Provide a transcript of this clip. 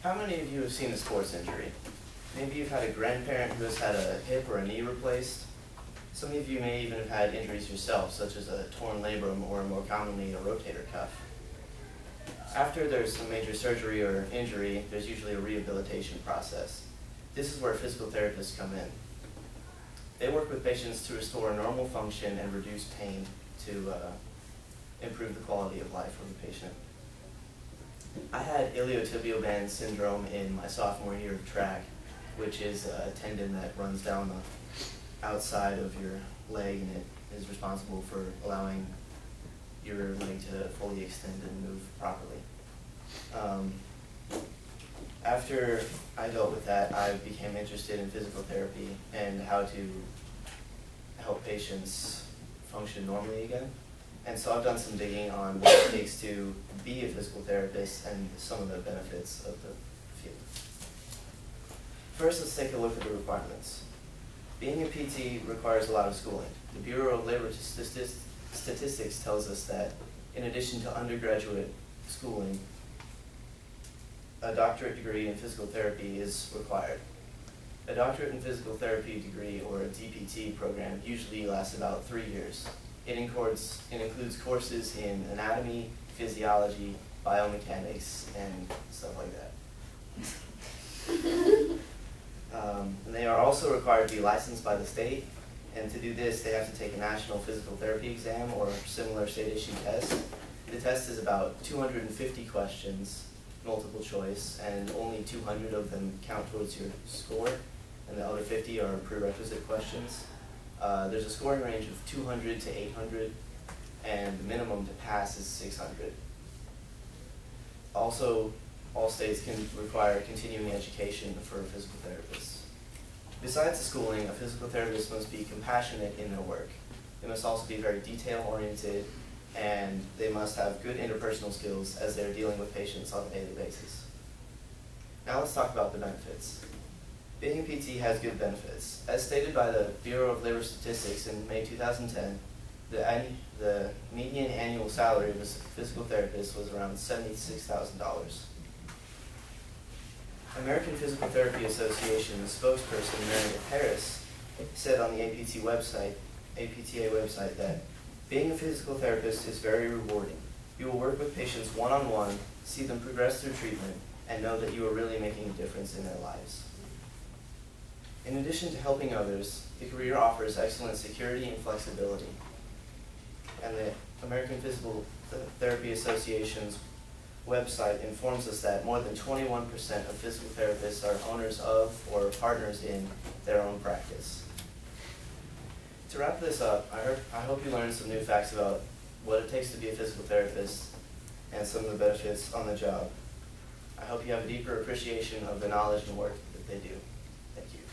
How many of you have seen a sports injury? Maybe you've had a grandparent who has had a hip or a knee replaced. Some of you may even have had injuries yourself, such as a torn labrum or more commonly a rotator cuff. After there's some major surgery or injury, there's usually a rehabilitation process. This is where physical therapists come in. They work with patients to restore normal function and reduce pain to improve the quality of life of the patient. I had iliotibial band syndrome in my sophomore year of track, which is a tendon that runs down the outside of your leg, and it is responsible for allowing your leg to fully extend and move properly. After I dealt with that, I became interested in physical therapy and how to help patients function normally again. And so I've done some digging on what it takes to be a physical therapist and some of the benefits of the field. First, let's take a look at the requirements. Being a PT requires a lot of schooling. The Bureau of Labor Statistics tells us that in addition to undergraduate schooling, a doctorate degree in physical therapy is required. A doctorate in physical therapy degree, or a DPT program, usually lasts about 3 years. It includes courses in anatomy, physiology, biomechanics, and stuff like that. And they are also required to be licensed by the state, and to do this, they have to take a national physical therapy exam or similar state-issued test. The test is about 250 questions, multiple choice, and only 200 of them count towards your score, and the other 50 are prerequisite questions. There's a scoring range of 200 to 800, and the minimum to pass is 600. Also, all states can require continuing education for physical therapists. Besides the schooling, a physical therapist must be compassionate in their work. They must also be very detail-oriented, and they must have good interpersonal skills as they're dealing with patients on a daily basis. Now let's talk about the benefits. Being a PT has good benefits. As stated by the Bureau of Labor Statistics in May 2010, the median annual salary of a physical therapist was around $76,000. American Physical Therapy Association spokesperson Meredith Harris said on the APTA website that being a physical therapist is very rewarding. You will work with patients one-on-one, see them progress through treatment, and know that you are really making a difference in their lives. In addition to helping others, the career offers excellent security and flexibility. And the American Physical Therapy Association's website informs us that more than 21% of physical therapists are owners of or partners in their own practice. To wrap this up, I hope you learned some new facts about what it takes to be a physical therapist and some of the benefits on the job. I hope you have a deeper appreciation of the knowledge and work that they do. Thank you.